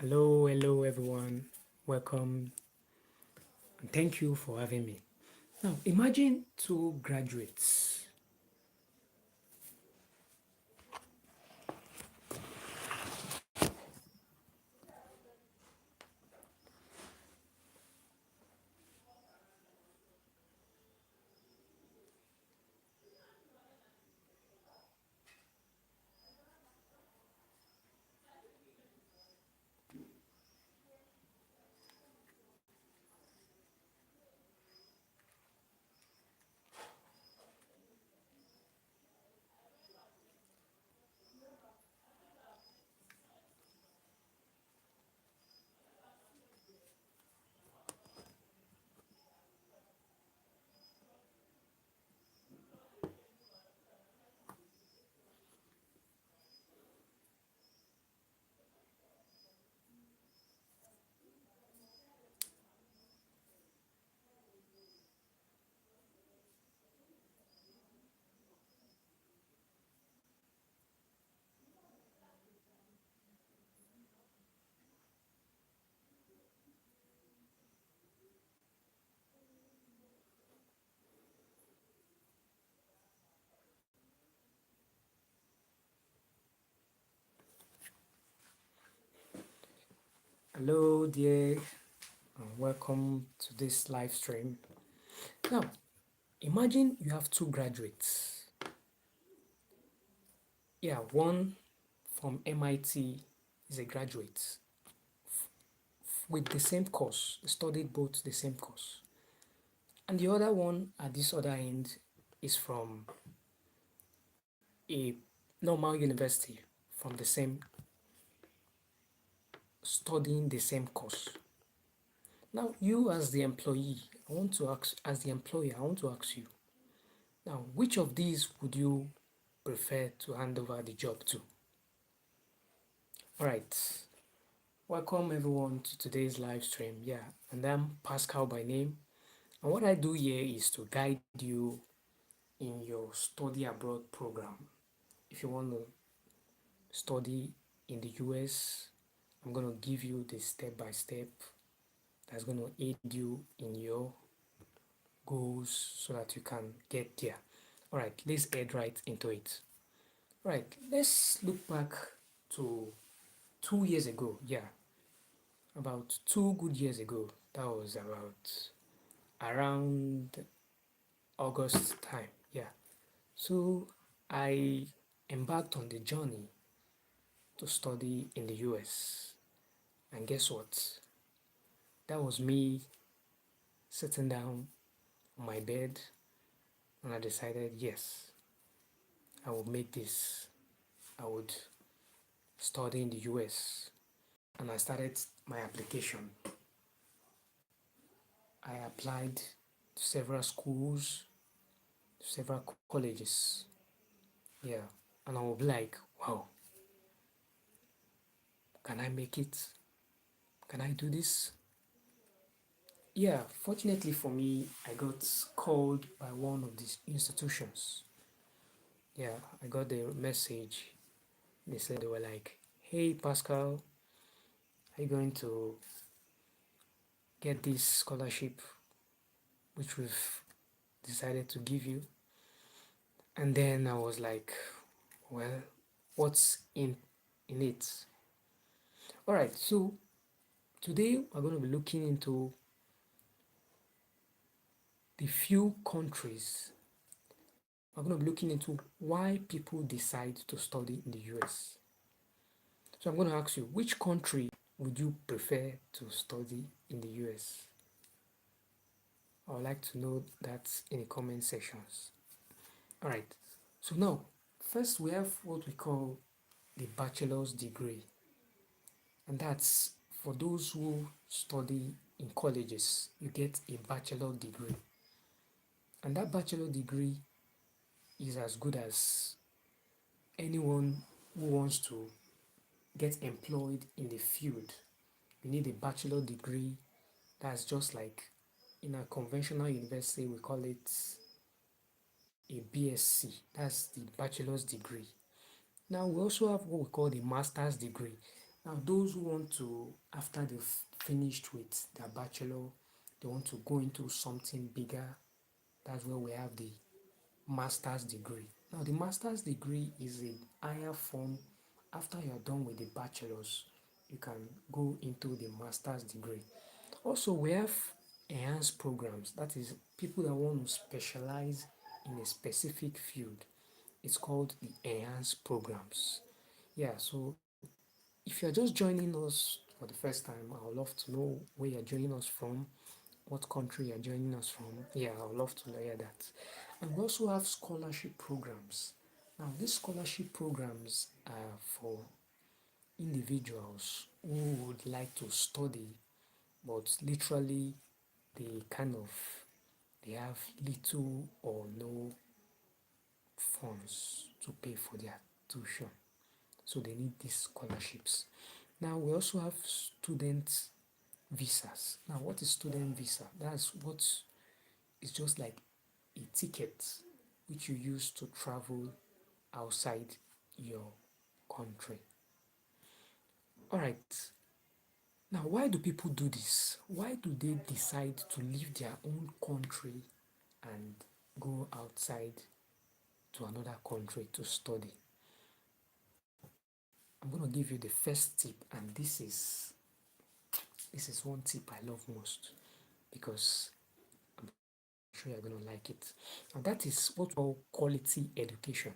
Hello everyone. Welcome and thank you for having me. Now, imagine two graduates. Hello dear, and welcome to this live stream. Now, imagine you have two graduates. Yeah, one from MIT is a graduate with the same course, studied both the same course. And the other one at this other end is from a normal university from the same studying the same course. Now, you as the employee, I want to ask, as the employer, I want to ask you, now, which of these would you prefer to hand over the job to? All right, welcome everyone to today's live stream. Yeah, and I'm Pascal by name. And what I do here is to guide you in your study abroad program. If you want to study in the US, I'm going to give you the step by step that's going to aid you in your goals so that you can get there. All right, let's head right into it. All right, let's look back to 2 years ago. Yeah, about 2 good years ago. That was about around August time. Yeah, so I embarked on the journey to study in the US. And guess what? That was me sitting down on my bed and I decided, yes, I would make this. I would study in the US. And I started my application. I applied to several schools, to several colleges. Yeah. And I will be like, wow, can I make it? Can I do this? Yeah, fortunately for me, I got called by one of these institutions. Yeah, I got the message. They said they were like, hey, Pascal, are you going to get this scholarship which we've decided to give you? And then I was like, well, what's in it? All right, so today we're going to be looking into the few countries. We're going to be looking into why people decide to study in the US. So I'm going to ask you, which country would you prefer to study in the US? I would like to know that in the comment sections. All right. So now, first we have what we call the bachelor's degree, and that's for those who study in colleges. You get a bachelor degree, and that bachelor degree is as good as anyone who wants to get employed in the field. You need a bachelor degree. That's just like in a conventional university, we call it a BSc. That's the bachelor's degree. Now we also have what we call the master's degree, Now, those who want to, after they've finished with their bachelor, they want to go into something bigger. That's where we have the master's degree. Now, the master's degree is a higher form. After you're done with the bachelor's, you can go into the master's degree. Also, we have enhanced programs. That is, people that want to specialize in a specific field. It's called the enhanced programs. Yeah, so if you're just joining us for the first time, I would love to know where you're joining us from, what country you're joining us from. Yeah, I would love to hear that. And we also have scholarship programs. Now, these scholarship programs are for individuals who would like to study, but literally they they have little or no funds to pay for their tuition. So they need these scholarships. Now we also have student visas. Now what is student visa? That's what is just like a ticket which you use to travel outside your country. Alright, now why do people do this? Why do they decide to leave their own country and go outside to another country to study? I'm going to give you the first tip, and this is one tip I love most because I'm sure you're going to like it. And that is what we call quality education.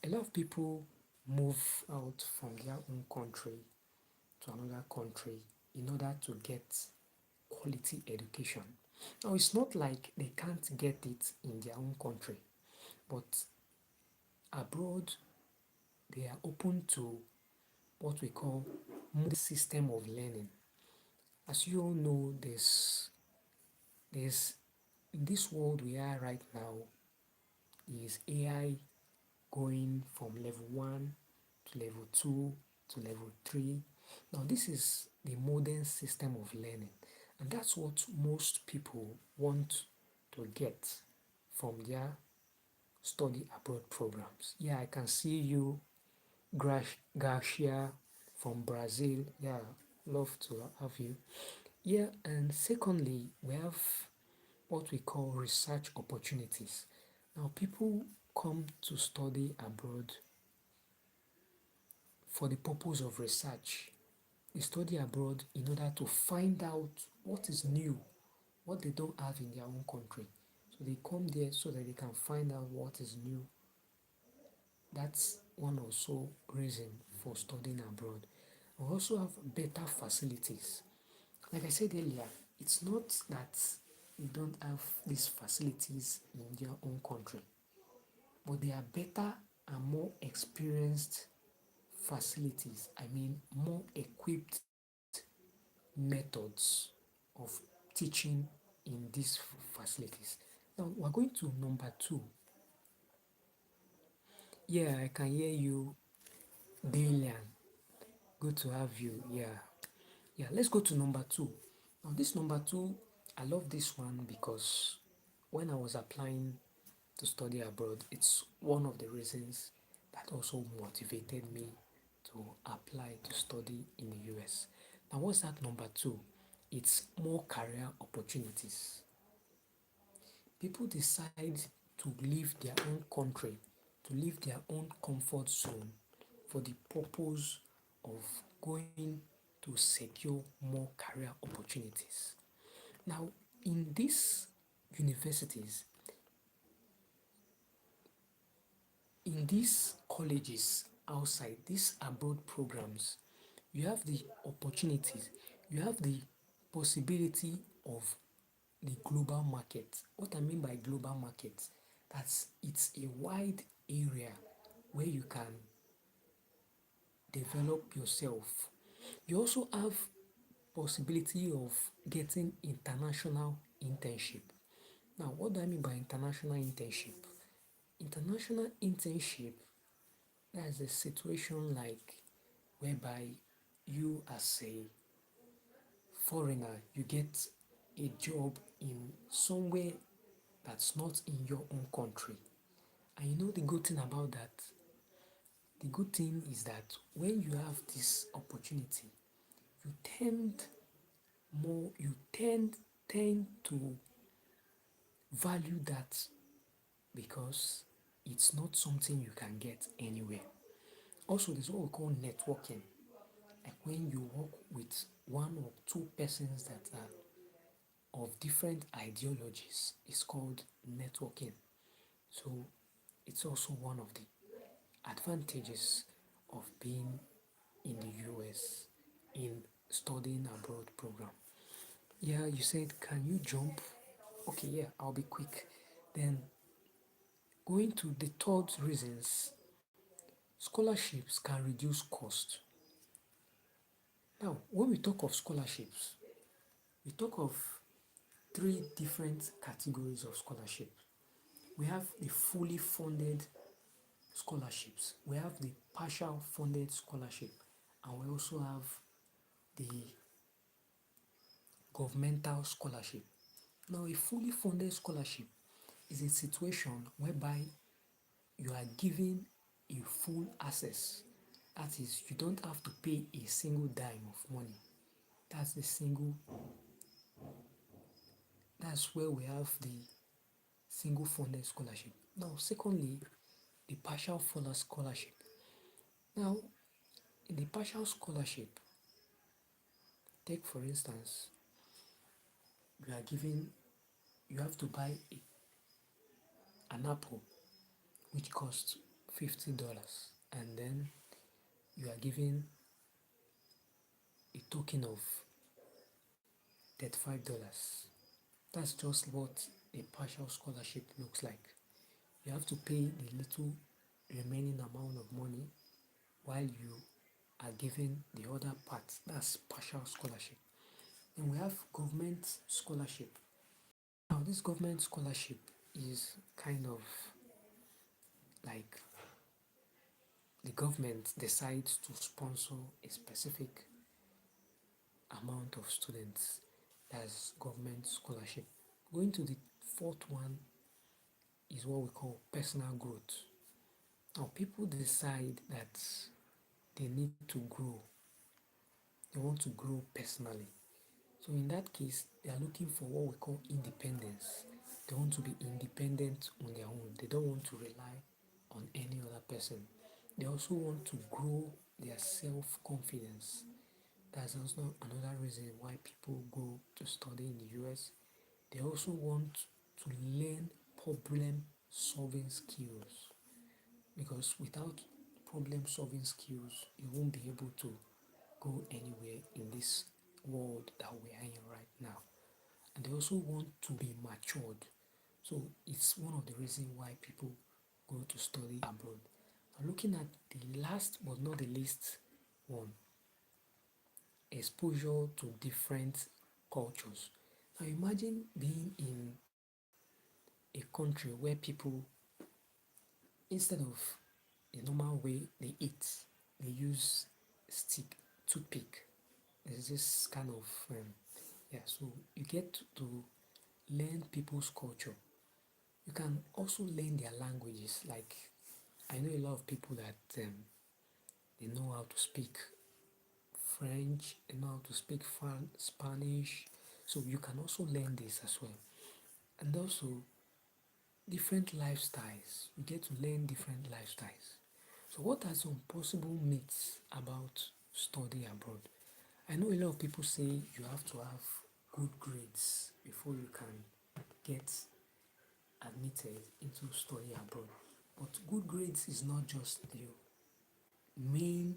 A lot of people move out from their own country to another country in order to get quality education. Now, it's not like they can't get it in their own country, but abroad they are open to what we call system of learning. As you all know, there's in this world we are right now is AI going from level 1 to level 2 to level 3. Now this is the modern system of learning, and that's what most people want to get from their study abroad programs. Yeah, I can see you, Garcia from Brazil. Yeah, love to have you. Yeah, and secondly, we have what we call research opportunities. Now, people come to study abroad for the purpose of research. They study abroad in order to find out what is new, what they don't have in their own country. So they come there so that they can find out what is new. That's one also reason for studying abroad. We also have better facilities. Like I said earlier, it's not that we don't have these facilities in their own country, but they are better and more experienced facilities. I mean, more equipped methods of teaching in these facilities. Now, we're going to number two. Yeah, I can hear you, Dalian. Good to have you. Yeah. Let's go to number two. Now, this number two, I love this one because when I was applying to study abroad, it's one of the reasons that also motivated me to apply to study in the US. Now, what's that number two? It's more career opportunities. People decide to leave their own country, to leave their own comfort zone for the purpose of going to secure more career opportunities. Now, in these universities, in these colleges outside, these abroad programs, you have the opportunities, you have the possibility of the global market. What I mean by global market, that's it's a wide area where you can develop yourself. You also have possibility of getting international internship. Now, what do I mean by international internship? International internship, that's a situation like whereby you as a foreigner you get a job in somewhere that's not in your own country. And you know the good thing about that, The good thing is that when you have this opportunity, you tend you tend to value that because it's not something you can get anywhere. Also, there's what we call networking. Like when you work with one or two persons that are of different ideologies, it's called networking. So it's also one of the advantages of being in the US in studying abroad program. Yeah, you said, can you jump? Okay, yeah, I'll be quick. Then going to the third reasons, scholarships can reduce cost. Now, when we talk of scholarships, we talk of three different categories of scholarship. We have the fully funded scholarships, we have the partial funded scholarship, and we also have the governmental scholarship. Now, a fully funded scholarship is a situation whereby you are given a full access. That is, you don't have to pay a single dime of money. That's the single, that's where we have the single funded scholarship. Now, secondly, the partial funded scholarship. Now, in the partial scholarship, take for instance, you are given, you have to buy an apple which costs $50, and then you are given a token of $35. That's just what a partial scholarship looks like. You have to pay the little remaining amount of money while you are given the other part. That's partial scholarship. Then we have government scholarship. Now, this government scholarship is kind of like the government decides to sponsor a specific amount of students. That's government scholarship. Going to the fourth one is what we call personal growth. Now, people decide that they need to grow, they want to grow personally. So, in that case, they are looking for what we call independence. They want to be independent on their own, they don't want to rely on any other person. They also want to grow their self confidence. That's also another reason why people go to study in the US. They also want to learn problem solving skills because without problem solving skills, you won't be able to go anywhere in this world that we are in right now. And they also want to be matured. So it's one of the reasons why people go to study abroad. Now, looking at the last but not the least one, exposure to different cultures. Now imagine being in a country where people, instead of the normal way they eat, they use stick, toothpick. There's this kind of yeah. So you get to learn people's culture. You can also learn their languages. Like I know a lot of people that they know how to speak French, they know how to speak Spanish. So you can also learn this as well. And also different lifestyles. You get to learn different lifestyles. So what are some possible myths about study abroad? I know a lot of people say you have to have good grades before you can get admitted into study abroad. But good grades is not just the main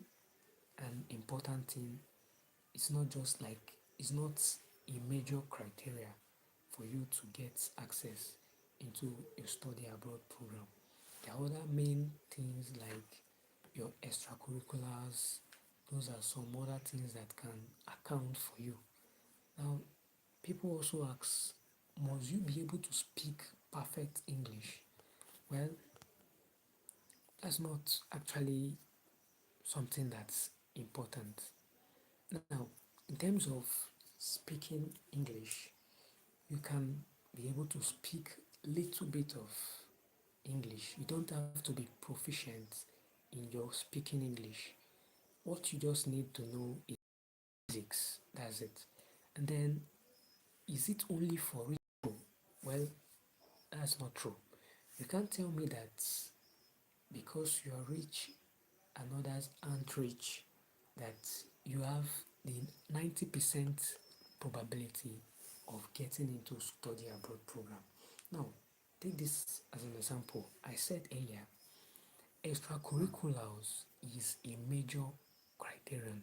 and important thing. It's not just like it's not a major criteria for you to get access into a study abroad program. There are other main things like your extracurriculars. Those are some other things that can account for you. Now, people also ask, must you be able to speak perfect English? Well, that's not actually something that's important. Now, in terms of speaking English, you can be able to speak little bit of English. You don't have to be proficient in your speaking English. What you just need to know is basics. That's it. And then, is it only for rich people? Well, that's not true. You can't tell me that because you are rich and others aren't rich, that you have the 90% probability of getting into study abroad program. Now, take this as an example. I said earlier, extracurriculars is a major criterion,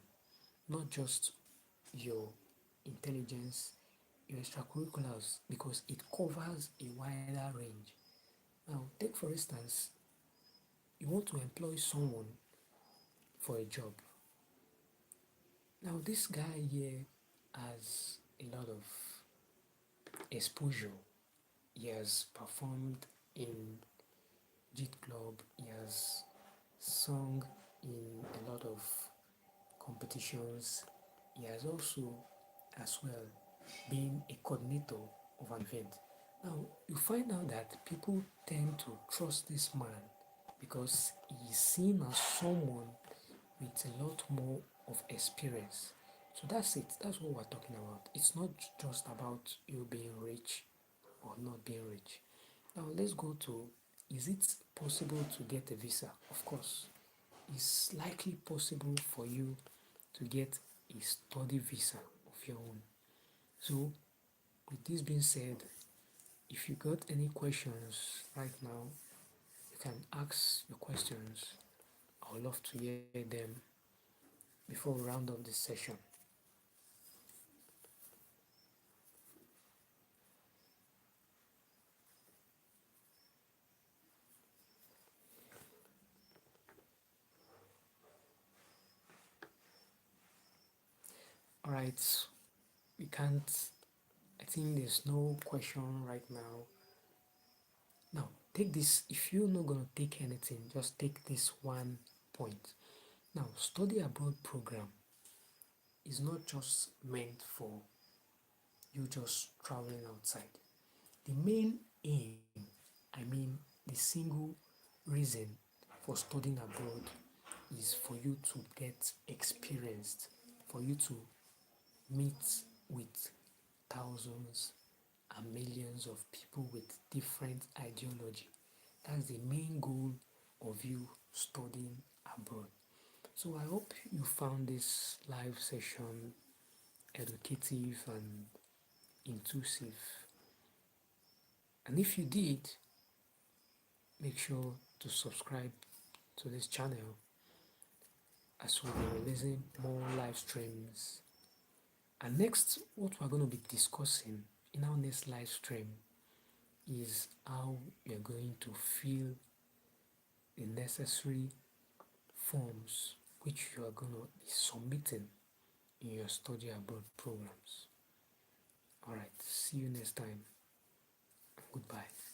not just your intelligence, your extracurriculars, because it covers a wider range. Now, take for instance, you want to employ someone for a job. Now, this guy here has a lot of exposure. He has performed in JIT Club, he has sung in a lot of competitions. He has also, as well, been a coordinator of an event. Now, you find out that people tend to trust this man because he is seen as someone with a lot more of experience. So that's it. That's what we're talking about. It's not just about you being rich or not being rich. Now let's go to, is it possible to get a visa? Of course. It's likely possible for you to get a study visa of your own. So with this being said, if you got any questions right now, you can ask your questions. I would love to hear them before we round up this session. Alright, we can't, I think there's no question right now. Now, take this, if you're not going to take anything, just take this one point. Now, study abroad program is not just meant for you just traveling outside. The main aim, I mean, the single reason for studying abroad is for you to get experienced, for you to meet with thousands and millions of people with different ideology. That's the main goal of you studying abroad. So I hope you found this live session educative and intuitive. And if you did, make sure to subscribe to this channel as we'll be releasing more live streams. And next, what we're going to be discussing in our next live stream is how you're going to fill the necessary forms which you are going to be submitting in your study abroad programs. Alright, see you next time. Goodbye.